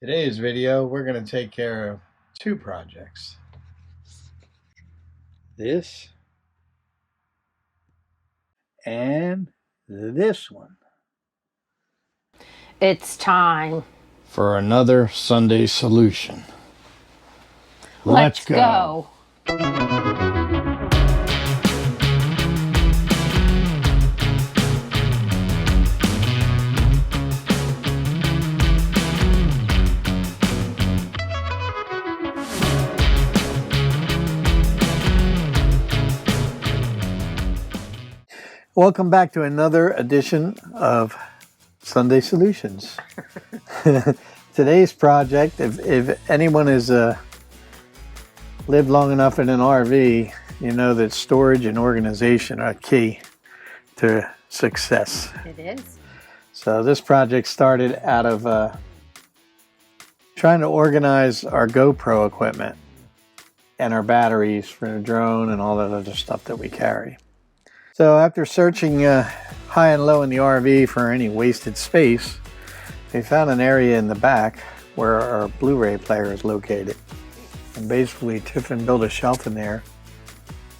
Today's video, we're going to take care of two projects. This and this one. It's time For another Sunday solution. Let's go. Welcome back to another edition of Sunday Solutions. Today's project, if anyone has lived long enough in an RV, you know that storage and organization are key to success. It is. So this project started out of trying to organize our GoPro equipment and our batteries for the drone and all that other stuff that we carry. So after searching high and low in the RV for any wasted space, they found an area in the back where our Blu-ray player is located. And basically Tiffin built a shelf in there,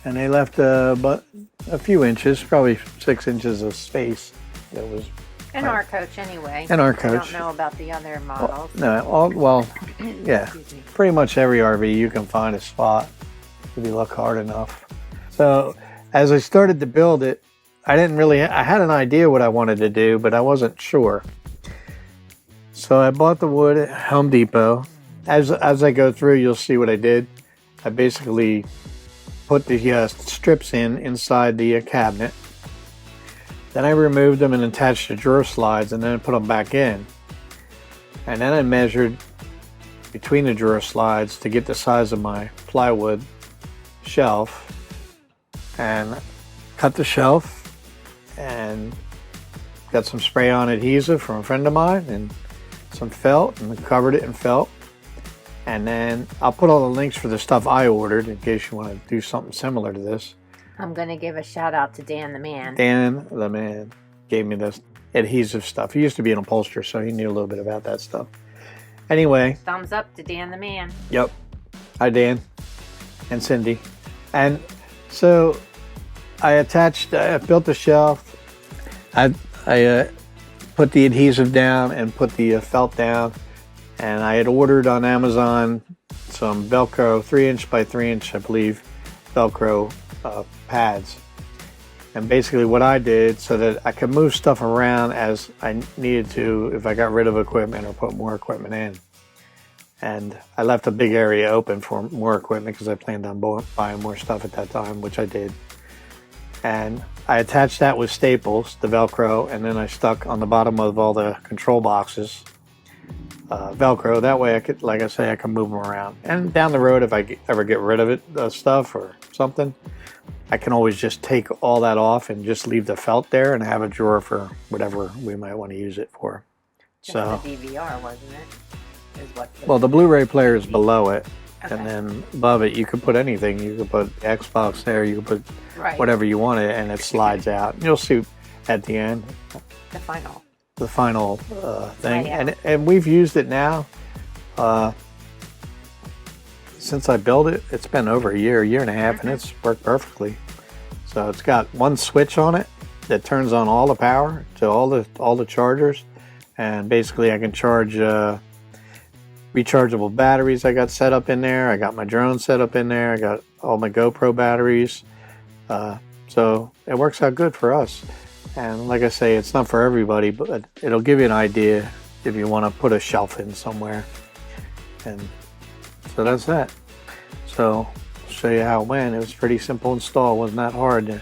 and they left but a few inches, probably 6 inches of space that was. And our coach anyway. And our coach. I don't know about the other models. Well, yeah, pretty much every RV you can find a spot if you look hard enough. So as I started to build it, I had an idea what I wanted to do, but I wasn't sure. So I bought the wood at Home Depot. As I go through, you'll see what I did. I basically put the strips inside the cabinet. Then I removed them and attached the drawer slides, and then I put them back in. And then I measured between the drawer slides to get the size of my plywood shelf, and cut the shelf and got some spray-on adhesive from a friend of mine and some felt, and covered it in felt. And then I'll put all the links for the stuff I ordered in case you want to do something similar to this. I'm going to give a shout out to Dan the man. Dan the man gave me this adhesive stuff. He used to be an upholsterer, so he knew a little bit about that stuff. Anyway. Thumbs up to Dan the man. Yep. Hi, Dan and Cindy. And so I built the shelf. I put the adhesive down and put the felt down. And I had ordered on Amazon some Velcro 3" by 3", I believe, Velcro pads. And basically what I did so that I could move stuff around as I needed to if I got rid of equipment or put more equipment in. And I left a big area open for more equipment because I planned on buying more stuff at that time, which I did. And I attached that with staples, the Velcro, and then I stuck on the bottom of all the control boxes Velcro. That way I could, like I say, I can move them around. And down the road, if I ever get rid of it, the stuff or something, I can always just take all that off and just leave the felt there and have a drawer for whatever we might want to use it for. So the DVR, wasn't it? Is what well, the Blu-ray player is below it. Okay. And then above it, you could put anything. You could put Xbox there. You could put whatever you wanted, and it slides out. You'll see at the end. The final thing. And we've used it now. Since I built it, it's been over a year and a half, and it's worked perfectly. So it's got one switch on it that turns on all the power to all the chargers, and basically I can charge rechargeable batteries I got set up in there. I got my drone set up in there. I got all my GoPro batteries. So it works out good for us. And like I say, it's not for everybody, but it'll give you an idea if you want to put a shelf in somewhere. And so that's that. So I'll show you how it went. It was pretty simple install. It wasn't that hard.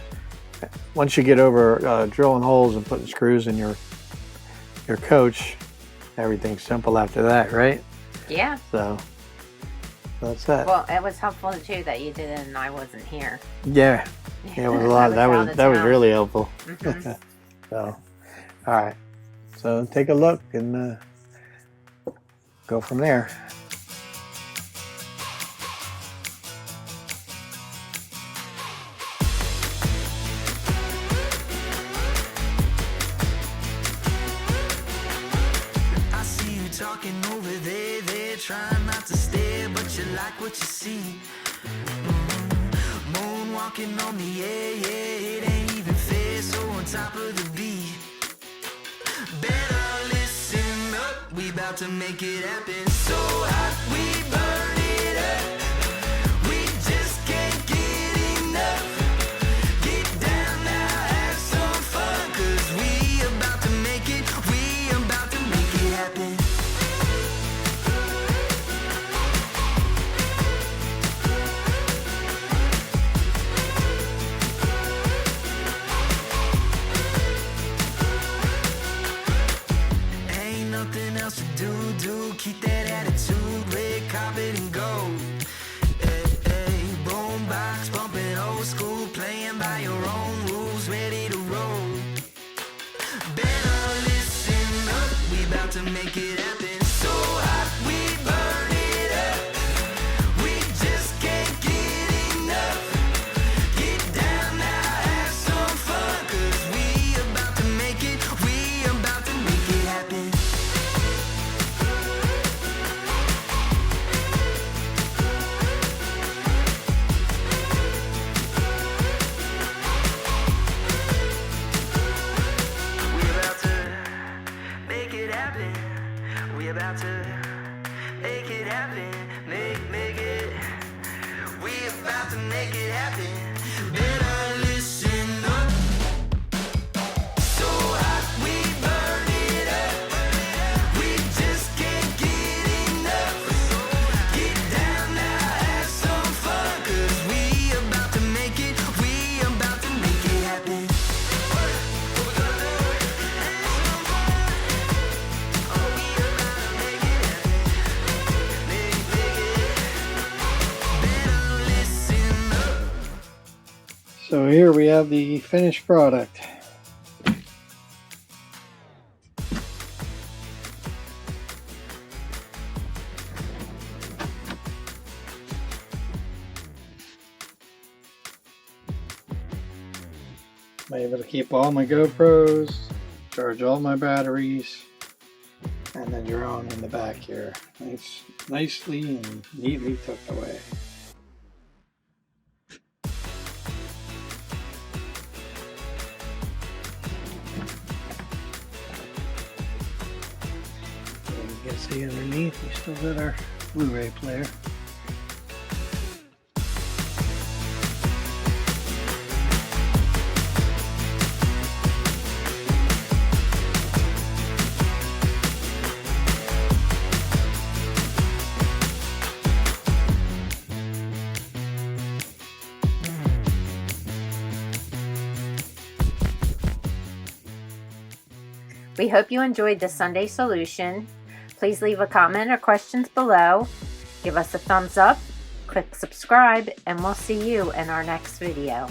Once you get over drilling holes and putting screws in your coach, everything's simple after that, right? Yeah. So that's that. Well, it was helpful too that you did it and I wasn't here. Yeah. Yeah, it was a lot. That was really helpful. Mm-hmm. So, all right. So take a look and go from there. I see you talking over there. trying not to stare, but you like what you see. Moonwalking on the air, yeah, it ain't even fair, so on top of the beat. Better listen up, we about to make it happen. So hot, we burn it up. We just can't get enough. Get down now, have some fun, 'cause we about to make it, we about to make it happen. Ain't nothing else to do, keep that attitude, red carpet and gold. Hey, hey, boombox bumping old school, playing by your own rules, ready to roll. Better listen up, we about to make it happen. So hot, we burn it up. We just can't get enough. Get down now, have some fun, 'cause we about to make it, we about to make it happen. We about to make it happen. We about to make it happen. Make it. We about to make it happen. Better listen up. So hot, we burn it up. We just can't get enough. Get down now, have some fun, 'cause we about to make it. We about to make it happen. So here we have the finished product. I'm able to keep all my GoPros, charge all my batteries, and the drone in the back here. Nicely and neatly tucked away. You can see underneath, we still got our Blu-ray player. We hope you enjoyed the Sunday solution. Please leave a comment or questions below. Give us a thumbs up, click subscribe, and we'll see you in our next video.